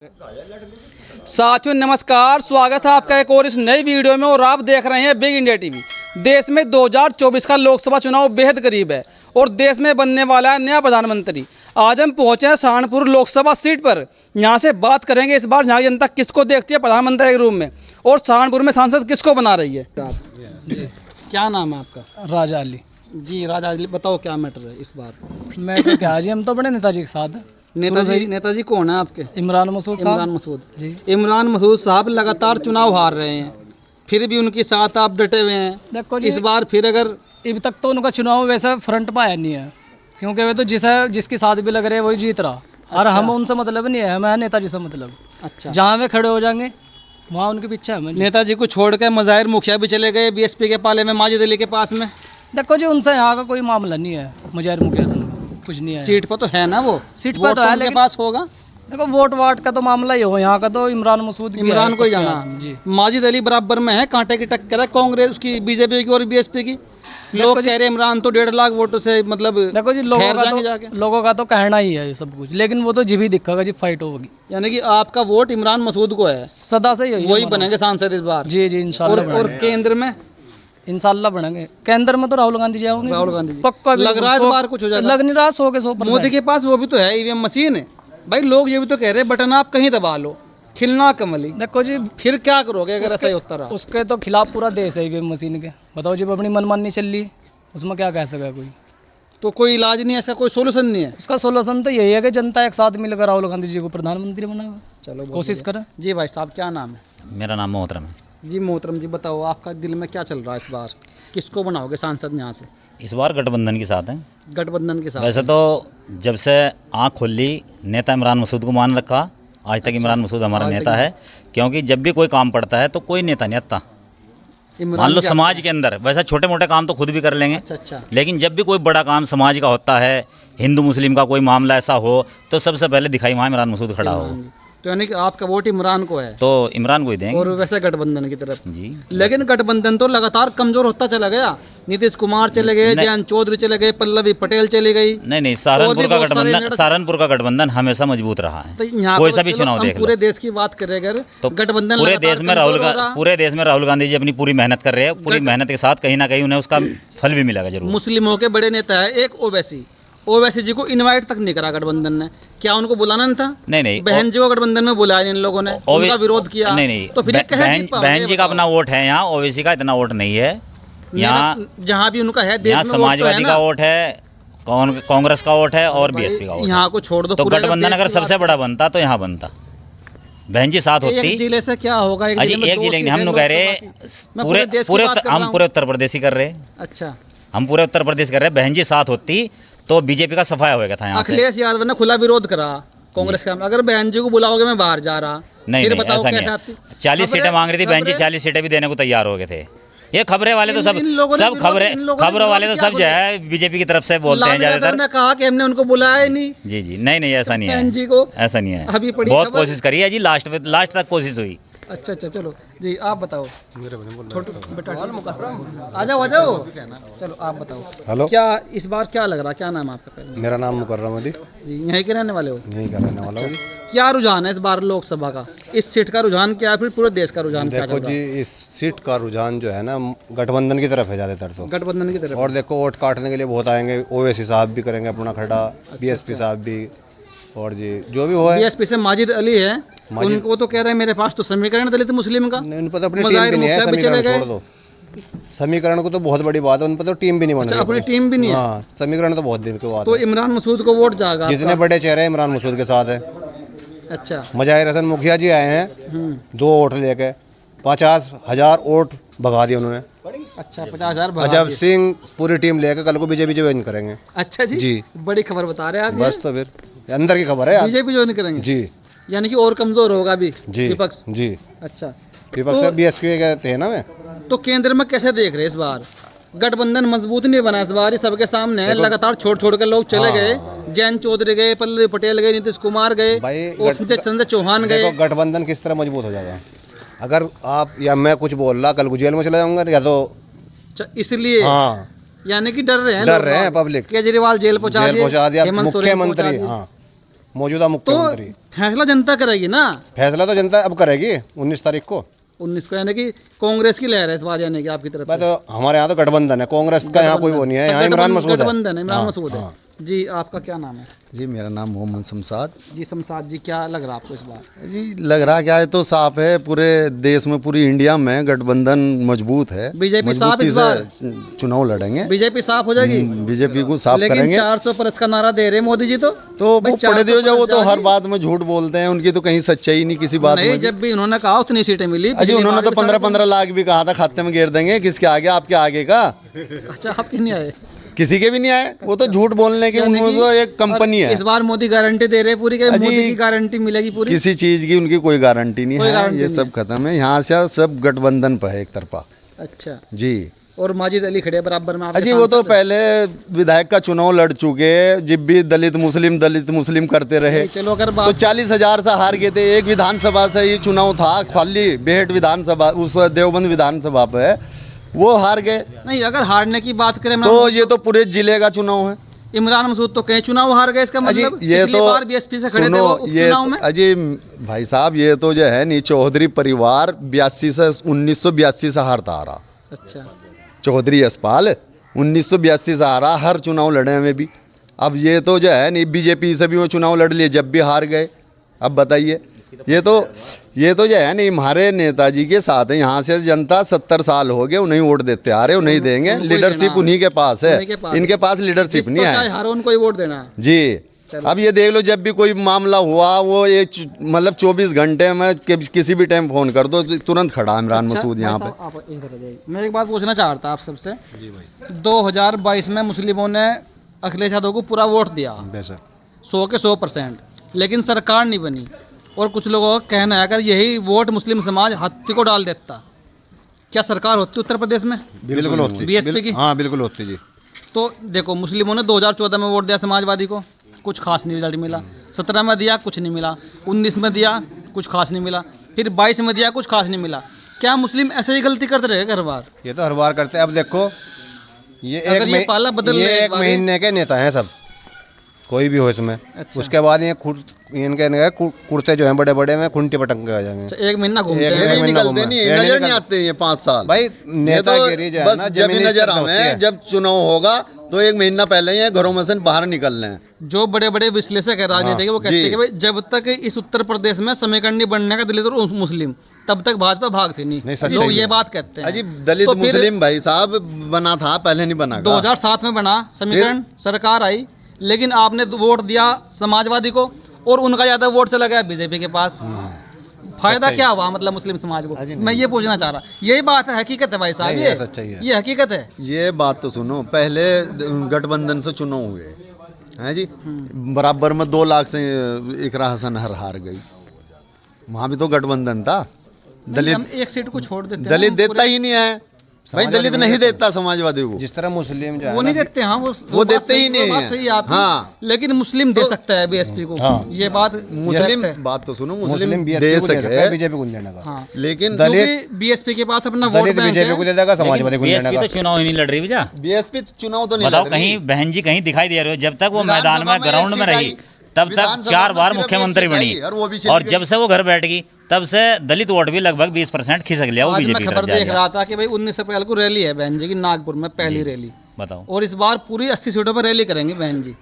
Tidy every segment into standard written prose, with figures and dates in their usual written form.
साथियों नमस्कार, स्वागत है आपका एक और इस नई वीडियो में। और आप देख रहे हैं बिग इंडिया टीवी। देश में 2024 का लोकसभा चुनाव बेहद करीब है और देश में बनने वाला है नया प्रधानमंत्री। आज हम पहुंचे हैं सहारनपुर लोकसभा सीट पर। यहां से बात करेंगे इस बार यहाँ जनता किसको देखती है प्रधानमंत्री के रूप में और सहारनपुर में सांसद किसको बना रही है। जी, क्या नाम है आपका? राजा अली जी, राजा अली, बताओ क्या मैटर है इस बार? मैटर क्या जी, हम तो बड़े नेताजी के साथ हैं। नेताजी कौन है आपके? इमरान मसूद साहब। इमरान मसूद जी। इमरान मसूद साहब लगातार चुनाव हार रहे हैं, फिर भी उनके साथ आप डटे हुए हैं। देखो जी, इस बार फिर अगर अभी तक तो उनका चुनाव वैसे फ्रंट पर आया नहीं है, क्योंकि वे तो जिसके साथ भी लग रहे हैं वही जीत रहा। और हम उनसे मतलब नहीं है, हमें नेताजी से मतलब। अच्छा, जहाँ वे खड़े हो जाएंगे वहाँ उनके पीछे हमें। नेताजी को छोड़ के मज़ाहिर मुखिया भी चले गए बीएसपी के पाले में, माजिद अली के पास में। देखो जी, उनसे यहाँ का कोई मामला नहीं है, मुजाहिर मुखिया से कुछ नहीं है। सीट पर तो है ना, वो सीट पर तो है, लेकिन पास होगा। देखो वोट वाट का तो मामला ही हो, यहाँ का तो इमरान मसूद इमरान को ही जाना जी। माजिद अली बराबर में है, कांटे की टक्कर है कांग्रेस उसकी, बीजेपी की और बीएसपी की। लोग कह रहे इमरान तो 1.5 लाख वोटों से मतलब। देखो जी, लोगों का तो कहना ही है ये सब कुछ, लेकिन वो तो जी भी दिखेगा जी, फाइट होगी। यानी कि आपका वोट इमरान मसूद को है, सदा से ही वही बनेंगे सांसद इस बार। जी जी, इंशाल्लाह। और केंद्र में इंशाल्लाह बढ़ेंगे। केंद्र में तो राहुल गांधी जी आएंगे। राहुल गांधी जी पक्का लग रहा है इस बार कुछ हो जाएगा। लग नहीं रहा 100 के 100%। मोदी के पास वो भी तो है, ईवीएम मशीन है भाई। लोग ये भी तो कह रहे हैं बटन आप कहीं दबा लो, खिलना कमली। देखो जी, फिर क्या करोगे अगर ऐसा ही होता रहा? उसके तो खिलाफ पूरा देश है ईवीएम मशीन के। बताओ जब अपनी मनमानी चल रही, उसमें क्या कह सकेगा कोई? तो कोई इलाज नहीं है, ऐसा कोई सोल्यूशन नहीं है? उसका सोल्यूशन तो यही है कि जनता एक साथ मिलकर राहुल गांधी जी को प्रधानमंत्री बनाए। चलो कोशिश करें। जी भाई साहब, क्या नाम है? मेरा नाम मोहतरम है। जी मोहतरम जी, बताओ आपका दिल में क्या चल रहा है इस बार? किसको बनाओगे सांसद यहाँ से? इस बार गठबंधन के साथ हैं। गठबंधन के साथ? वैसे तो जब से आँख खोल ली, नेता इमरान मसूद को मान रखा। आज तक इमरान मसूद हमारा नेता है, क्योंकि जब भी कोई काम पड़ता है तो कोई नेता नहीं आता। मान लो समाज के अंदर वैसा छोटे मोटे काम तो खुद भी कर लेंगे। अच्छा। लेकिन जब भी कोई बड़ा काम समाज का होता है, हिंदू मुस्लिम का कोई मामला ऐसा हो, तो सबसे पहले दिखाई वहाँ इमरान मसूद खड़ा हो। तो यानी कि आपका वोट इमरान को है? तो इमरान को ही देंगे। और वैसे गठबंधन की तरफ जी। लेकिन गठबंधन तो लगातार कमजोर होता चला गया। नीतीश कुमार चले गए, जयंत चौधरी चले गए, पल्लवी पटेल चली गई। नहीं, सहारनपुर का गठबंधन हमेशा मजबूत रहा है। तो कोई सा भी चुनाव देख लो। पूरे देश की बात करें अगर तो गठबंधन पूरे देश में राहुल गांधी जी अपनी पूरी मेहनत कर रहे हैं। पूरी मेहनत के साथ कहीं ना कहीं उन्हें उसका फल भी मिलेगा जरूर। मुस्लिमों के बड़े नेता है एक ओवैसी जी को इनवाइट तक नहीं करा गठबंधन ने। क्या उनको बुलाना नहीं था? नहीं, बहन जी को गठबंधन में बुलाया इन लोगों ने, उनका विरोध किया। नहीं, तो फिर बहन जी का अपना वोट है यहाँ, ओवैसी का इतना वोट नहीं है यहाँ। जहाँ भी उनका है, देश में समाजवादी का वोट है, कांग्रेस का वोट है और बीएसपी का वोट। यहाँ को छोड़ दो। तो गठबंधन अगर सबसे बड़ा बनता तो यहाँ बनता, बहन जी साथ होती। एक जिले से क्या होगा? एक जिले हम लोग कह रहे हम पूरे उत्तर प्रदेश ही कर रहे। अच्छा, हम पूरे उत्तर प्रदेश कर रहे। बहन जी साथ होती तो बीजेपी का सफाया होगा था यहाँ से। अखिलेश यादव ने खुला विरोध करा कांग्रेस का। अगर बहन जी को बुलाओगे मैं बाहर जा रहा। नहीं, ऐसा नहीं है। 40 सीटें मांग रही थी बहन जी, 40 सीटें भी देने को तैयार हो गए थे। ये खबरें वाले तो खबरों वाले तो सब जो है बीजेपी की तरफ से बोलते हैं ज्यादातर। ने कहा कि हमने उनको बुलाया ही नहीं। जी, नहीं, ऐसा नहीं है। बहन जी को ऐसा नहीं है। अभी बहुत कोशिश करी है जी, लास्ट तक कोशिश हुई। अच्छा, चलो जी, आप बताओ। छोटू बेटा आ जाओ। चलो आप बताओ। हेलो, क्या इस बार क्या लग रहा? क्या नाम है आपका? मेरा नाम मुकर्रम अली जी, यहीं के रहने वाले हो? यहीं का रहने वाला हूँ। क्या रुझान है इस बार लोकसभा का? इस सीट का रुझान क्या है, फिर पूरे देश का रुझान क्या? देखो जी, इस सीट का रुझान जो है ना गठबंधन की तरफ है ज़्यादातर। तो गठबंधन की तरफ। और देखो वोट काटने के लिए बहुत आएंगे। ओवैसी साहब भी करेंगे अपना खड़ा, बीएसपी साहब भी, और जी जो भी हो है। बीएसपी से माजिद अली है, उनको तो कह रहे हैं मेरे पास तो समीकरण दलित मुस्लिम का। उन पर तो अपनी टीम भी नहीं है, समीकरण छोड़ दो। समीकरण को तो बहुत बड़ी बात है, उन पर तो टीम भी नहीं बन रही। अपनी टीम भी नहीं है। हाँ, समीकरण तो बहुत दिन के बाद। तो इमरान मसूद को वोट जाएगा? जितने बड़े चेहरे इमरान मसूद के साथ है। अच्छा, मुजाहिर हसन मुखिया जी आए हैं 2 वोट लेके, 50,000 वोट भगा दिए उन्होंने। अच्छा, 50,000। अजब सिंह पूरी टीम लेकर कल को बीजेपी ज्वाइन करेंगे। अच्छा जी, बड़ी खबर बता रहे हैं आप। बस तो फिर अंदर की खबर है, बीजेपी ज्वाइन करेंगे जी। यानी कि और कमजोर होगा अभी विपक्ष जी। अच्छा, विपक्ष तो बीएसपी कहते हैं ना। मैं तो केंद्र में कैसे देख रहे इस बार? गठबंधन मजबूत नहीं बना इस बार, सबके सामने है। लगातार छोड़ के लोग चले गए। जयंत चौधरी गए, पल्लवी पटेल गए, नीतीश कुमार गए, और संजय चौहान गए। गठबंधन किस तरह मजबूत हो जाएगा? अगर आप या मैं कुछ बोल रहा, कल को जेल में चला जाऊंगा या तो इसलिए। हाँ, यानी कि डर रहे हैं पब्लिक। केजरीवाल जेल पहुंचा दिया, मुख्यमंत्री। हाँ, मौजूदा तो मुख्यमंत्री। फैसला जनता करेगी ना। फैसला तो जनता अब करेगी 19 तारीख को। 19 को, यानी कि कांग्रेस की लहर है इस बार, यानी कि आपकी तरफ मैं से। तो हमारे यहाँ तो गठबंधन है, कांग्रेस का यहाँ कोई वो नहीं है, यहाँ इमरान मसूद है। गठबंधन है, इमरान हाँ, मसूद है। हाँ। जी आपका क्या नाम है? जी मेरा नाम मोहम्मद शमशाद। जी शमशाद जी, क्या लग रहा है आपको इस बार? जी लग रहा क्या है, तो साफ है, पूरे देश में पूरी इंडिया में गठबंधन मजबूत है। बीजेपी साफ मजबूती इस बार? से चुनाव लड़ेंगे। बीजेपी साफ हो जाएगी? बीजेपी को साफ लेकिन करेंगे। 400 प्लस का नारा दे रहे हैं मोदी जी। तो वो भाई पढ़े दियो, जो वो तो 400 हर बात में झूठ बोलते हैं, उनकी तो कहीं सच्चाई नहीं किसी बात नहीं, में। जब भी उन्होंने कहा उतनी सीटें मिली। अजी उन्होंने तो 15-15 लाख भी कहा था खाते में गिर देंगे, किसके आगे? आपके आगे का? अच्छा, आपके नहीं आए? किसी के भी नहीं आए। वो तो झूठ बोलने की, यानी उनको कि- तो एक कंपनी और है। इस बार मोदी गारंटी दे रहे हैं पूरी, कि अजी, मोदी की गारंटी मिलेगी पूरी। किसी चीज की उनकी कोई गारंटी नहीं कोई है। गारंटी ये नहीं सब खत्म है, यहाँ से सब गठबंधन पर है एक तरफा। अच्छा, जी और माजिद अली खड़े बराबर में आपके अजी वो तो सांसद? पहले विधायक का चुनाव लड़ चुके, जब भी दलित मुस्लिम करते रहे। चलो अगर तो बात 40,000 से हार गए थे। एक विधानसभा से ये चुनाव था, खाली बेहट विधानसभा, उस देवबंद विधानसभा पे वो हार गए। नहीं, अगर हारने की बात करें तो ये तो पूरे जिले का चुनाव है। इमरान मसूद तो कहीं चुनाव हार गए, इसका अजी मतलब ये पिछली तो बार बीएसपी से खड़े थे सुनो, वो ये उपचुनाव में। अजी भाई साहब, ये तो जो है नी चौधरी परिवार 1982 से हारता आ रहा। अच्छा, चौधरी यशपाल 1982 से हारा, हर चुनाव लड़े में भी। अब ये तो जो है नहीं, बीजेपी से भी वो चुनाव लड़ लिए, जब भी हार गए। अब बताइए, ये तो जो है नहीं, हमारे नेताजी के साथ है। यहाँ से जनता 70 साल हो गए उन्हें वोट देते आ रहे, उन्हें देंगे। उनको ही लीडरशिप देना। उन्हीं के पास है, उन्हीं के पास इनके पास लीडरशिप तो नहीं चाहे है। हारो उनको ही वोट देना है। जी अब ये देख लो, जब भी कोई मामला हुआ, वो मतलब 24 घंटे में किसी भी टाइम फोन कर दो, तुरंत खड़ा है इमरान अच्छा, मसूद यहाँ भाई पे। साहब, आप इधर आ जाइए। मैं एक बात पूछना चाह रहा था आप सबसे। 2022 में मुस्लिमों ने अखिलेश यादव को पूरा वोट दिया, बेशक 100 के 100%, लेकिन सरकार नहीं बनी। और कुछ लोगों का कहना है अगर यही वोट मुस्लिम समाज हत्ती को डाल देता, क्या सरकार होती उत्तर प्रदेश में? बिल्कुल होती। बीएसपी की? हाँ बिल्कुल होती जी। तो देखो, मुस्लिमों ने 2014 में वोट दिया समाजवादी को, कुछ खास नहीं रिजल्ट मिला। 17 में दिया, कुछ नहीं मिला। 19 में दिया, कुछ खास नहीं मिला। फिर 22 में दिया, कुछ खास नहीं मिला। क्या मुस्लिम ऐसे ही गलती करते रहे हर बार? ये तो हर बार करते हैं। अब देखो, ये अगर ये पाला बदल ये रहे एक एक बार, महीने के नेता हैं सब, कोई भी हो इसमें। अच्छा। उसके बाद ये इनके कुर्ते जो हैं बड़े बड़े में खूंटी पटक के आ जाएंगे। अच्छा, एक महीना घूमते एक- हैं। एक- नहीं महीना निकलते, घूमा। नहीं ये नहीं नजर नहीं निकलते। आते ये 5 साल। भाई ये नेतागिरी जो है ना, बस जब भी जमीनी नजर स्तर पे होती आवे, है। जब चुनाव होगा तो 1 महीना पहले ही घरों में से बाहर निकल रहे हैं। जो बड़े बड़े विश्लेषक है राजनीति के, वो कहते जी। हैं कि भाई जब तक इस उत्तर प्रदेश में समीकरण नहीं बनने का दलित और मुस्लिम, तब तक भाजपा भागती नहीं, नहीं। सच लोग है ये ये। बात कहते हैं। अजी दलित तो फिर मुस्लिम भाई साहब बना था, पहले नहीं बना। 2007 में बना समीकरण, सरकार आई, लेकिन आपने वोट दिया समाजवादी को और उनका ज्यादा वोट चला गया बीजेपी के पास। फायदा क्या हुआ मतलब मुस्लिम समाज को? मैं ये पूछना चाह रहा, यही बात है, हकीकत है भाई साहब। नहीं, ये ये सच्चाई है। ये हकीकत है। ये बात तो सुनो, पहले गठबंधन से चुनाव हुए हैं जी, बराबर में 2 लाख से इकरा हसन हार गई। वहाँ भी तो गठबंधन था। नहीं, हम एक सीट को छोड़ देते हैं, दलित हम देता पूरे- ही नहीं है भाई, दलित नहीं देता समाजवादी को। जिस तरह मुस्लिम जो है वो ना, नहीं देते। हाँ, वो देते बात सही- ही नहीं वो बात है। सही है आपकी। हाँ। लेकिन मुस्लिम दे सकता है बीएसपी को। ये बात मुस्लिम है। बात तो सुनो, मुस्लिम मुस्लिम बीएसपी दे को दे सकता है, सके, बीजेपी को नहीं देने का। हाँ, लेकिन क्योंकि बीएसपी के पास अपना वोट दलित बैंक बीजेपी को है। दे देगा, समाजवादी को नहीं बीएसपी देने तो का। चुनाव ही नहीं लड़ रही भैया। बीएसपी चुनाव तो नहीं बताओ लड़ रही। कहीं बहन जी कहीं दिखाई दे रहे हो? जब तक वो मैदान में विधानसभा ग्राउंड एक में सीट रही आई, तब तक विधानसभा 4 में बार सिर्फ मुख्यमंत्री एक सीट बनी, आई और वो भी चली और गई। जब से वो घर बैठ गई तब से दलित वोट भी लगभग 20% खिसक लिया वो आज बीजेपी मैं की खबर तरफ जा देख गया। रहा था कि भाई 19 अप्रैल को रैली है बहन जी की नागपुर में, पहली रैली। बताओ और इस बार पूरी 80 सीटों पर रैली करेंगी बहन जी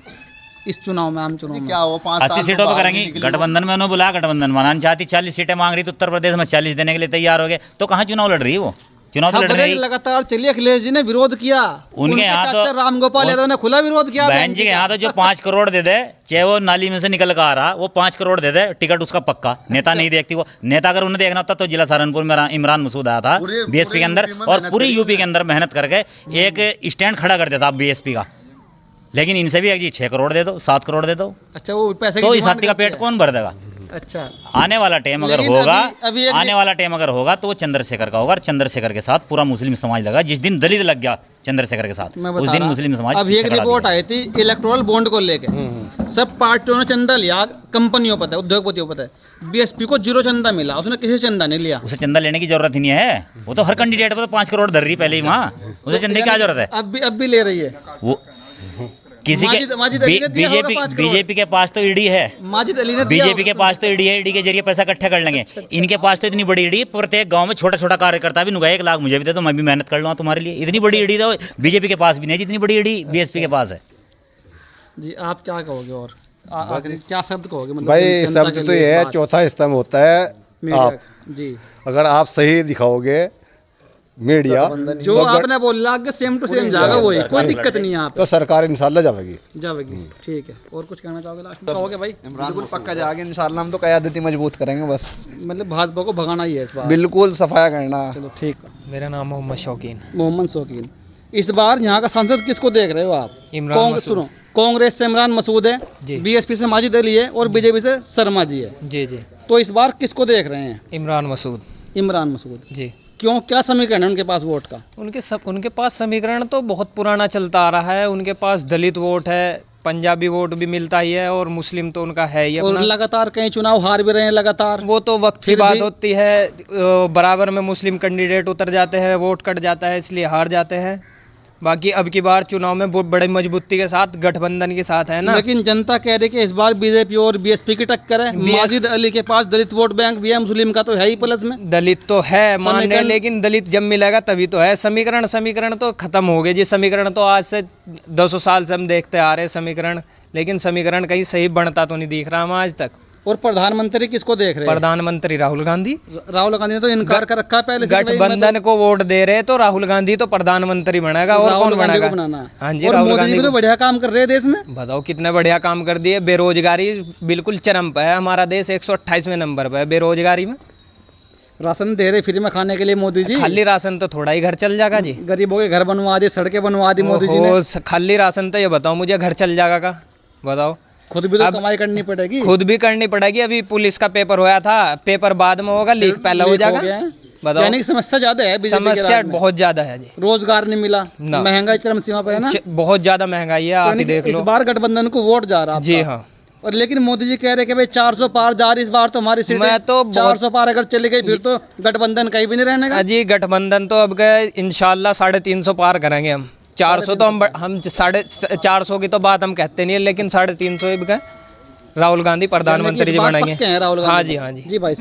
इस चुनाव में, आम चुनाव में। क्या वो 5 80 सीटों पर करेंगी। गठबंधन में उन्होंने बुला, गठबंधन बनाना चाहती, 40 सीटें मांग रही तो उत्तर प्रदेश में 40 देने के लिए तैयार हो गए। तो कहाँ चुनाव लड़ रही है वो? चुनाव तो लड़ खबरें रही। लगातार चली, अखिलेश जी ने विरोध किया। उनके यहाँ तो- चाचा रामगोपाल यादव ने खुला विरोध किया बहन जी के यहाँ तो जो 5 करोड़ दे दे, चाहे वो नाली में से निकल कर आ रहा, वो 5 करोड़ दे दे, टिकट उसका पक्का। नेता नहीं देखती वो। नेता अगर उन्हें देखना होता तो जिला सहारनपुर में इमरान मसूद आया था बीएसपी के अंदर, यूपी में और मेहनत पूरी करी यूपी के अंदर मेहनत करके एक स्टैंड खड़ा कर देता बीएसपी का। लेकिन इनसे भी जी 6 करोड़ दे दो, 7 करोड़ दे दो, अच्छा, वो पैसे की तो इस डिमांड हाथी का करते पेट हैं। कौन भर देगा? अच्छा, आने वाला टाइम अगर लेकिन होगा, अभी एक- आने वाला टाइम अगर होगा तो वो चंद्रशेखर का होगा, और चंद्रशेखर के साथ पूरा मुस्लिम समाज लगा। जिस दिन दलित लग गया चंद्रशेखर के साथ, मैं उस बता दिन रहा, मुस्लिम समाज अभी एक पीछे खड़ा रिपोर्ट दिखेगा। आई थी इलेक्टोरल बॉन्ड को लेके। सब पार्टियों ने चंदा लिया, कंपनियों पर है, उद्योगपतियों पर है। बीएसपी को 0 चंदा मिला, उसने किसी चंदा नहीं लिया। उसे चंदा लेने की जरूरत ही नहीं है। वो तो हर कैंडिडेट पर तो 5 करोड़ धर रही पहले ही वहाँ, उसे चंदे की क्या जरूरत है? अब भी ले रही है। वो किसी के माजिद अली ने दिया होगा 5 करोड़। बीजेपी के पास तो ईडी है, माजिद अली ने दिया बीजेपी होगा के पास तो ईडी है, ईडी के जरिए पैसा इकट्ठा कर लेंगे। इनके पास तो इतनी बड़ी ईडी, प्रत्येक गांव में छोटा छोटा कार्यकर्ता भी नुगा 1 लाख मुझे भी दे दो, मैं भी मेहनत कर लूँगा तुम्हारे लिए। इतनी बड़ी ईडी तो बीजेपी के पास भी नहीं, जितनी बड़ी ईडी बीएसपी के पास है। जी आप क्या कहोगे और आखिर क्या शब्द कहोगे मतलब भाई जनता के शब्द तो लिए ये इस है, बात? चौथा स्तंभ होता है मीडिया आप। जी अगर आप सही दिखाओगे मीडिया जो आपने बोला आगे सेम टू सेम जाएगा वही, कोई दिक्कत नहीं है आप तो सरकार इंशाल्लाह जाएगी। जाएगी। ठीक है, और कुछ कहना चाहोगे लास्ट में? कहोगे भाई बिल्कुल पक्का जाएंगे इंशाल्लाह, हम तो क़यादत मजबूत करेंगे बस, मतलब भाजपा को भगाना ही है इस बार। बिल्कुल सफाया करना। चलो ठीक है। मेरा नाम मोहम्मद शौकीन। मोहम्मद शौकीन, इस बार यहाँ का सांसद किसको देख रहे हो आप? इमरान कांग्रेस मसूद। सुनो, कांग्रेस से इमरान मसूद है, जी। बीएसपी से माजिद अली है और बीजेपी से शर्मा जी है। जी जी, तो इस बार किसको देख रहे हैं? इमरान मसूद। इमरान मसूद। जी, क्यों, क्या समीकरण है उनके पास वोट का? उनके पास समीकरण तो बहुत पुराना चलता आ रहा है। उनके पास दलित वोट है, पंजाबी वोट भी मिलता ही है, और मुस्लिम तो उनका है ही और अपना। लगातार कई चुनाव हार भी रहे हैं लगातार। वो तो वक्त की फिर बात भी- होती है, बराबर में मुस्लिम कैंडिडेट उतर जाते हैं, वोट कट जाता है, इसलिए हार जाते हैं। बाकी अब की बार चुनाव में बहुत बड़ी मजबूती के साथ गठबंधन के साथ है ना। लेकिन जनता कह रही है कि इस बार बीजेपी और बीएसपी की टक्कर है। माजिद अली के पास दलित वोट बैंक भी है, मुस्लिम का तो है ही प्लस में। दलित तो है मान्य, समीकरण- लेकिन दलित जब मिलेगा तभी तो है। समीकरण तो खत्म हो गए जी। समीकरण तो आज से 200 साल से हम देखते आ रहे हैं समीकरण, लेकिन समीकरण कहीं सही बनता तो नहीं दिख रहा हमें आज तक। और प्रधानमंत्री किसको देख रहे हैं? प्रधानमंत्री राहुल गांधी। राहुल गांधी ने तो इनकार कर रखा है पहले से कि भाई गठबंधन को वोट दे रहे तो राहुल गांधी तो प्रधानमंत्री बनेगा, और राहुल कौन गांधी बनेगा? को बनाना है। हाँ जी, और राहुल मोदी गांधी जी भी तो को। बढ़िया काम कर रहे हैं देश में। बताओ कितने बढ़िया काम कर दिए। बेरोजगारी बिल्कुल चरम पे है, हमारा देश 128वें नंबर पे है बेरोजगारी में। राशन दे रहे फ्री में खाने के लिए मोदी जी। खाली राशन तो थोड़ा ही घर चल जाएगा जी। गरीबों के घर बनवा दिए, सड़कें बनवा दी मोदी जी ने। ओहो, खाली राशन तो ये बताओ मुझे घर चल जाएगा का? बताओ। खुद भी तो कमाई करनी पड़ेगी। खुद भी करनी पड़ेगी। अभी पुलिस का पेपर होया था, पेपर बाद में होगा, लीक पहले हो लीक जाएगा। गया है। बताओ। यानी कि समस्या ज्यादा है बीजेपी के समस्या राज में। बहुत ज्यादा है जी। रोजगार नहीं मिला, ना। महंगाई चरम सीमा पे है ना। बहुत ज्यादा महंगाई है, आप यानी ही कि देख इस लो। बार गठबंधन को वोट जा रहा है जी आपका। हाँ। और लेकिन मोदी जी कह रहे कि भाई 400 पार जा रही इस बार तो हमारी सीटें। मैं तो बहुत- 400 पार अगर चली गई फिर तो गठबंधन कहीं भी नहीं रहने का। जी गठबंधन तो अब गए इंशाल्लाह 350 पार करेंगे हम। 400 तो हम 450 की तो बात हम कहते नहीं है, लेकिन 350 भी गए। राहुल गांधी प्रधानमंत्री जी इस बार बनेंगे। पक्के हैं राहुल गांधी। हाँ जी, हाँ जी। जी भाई।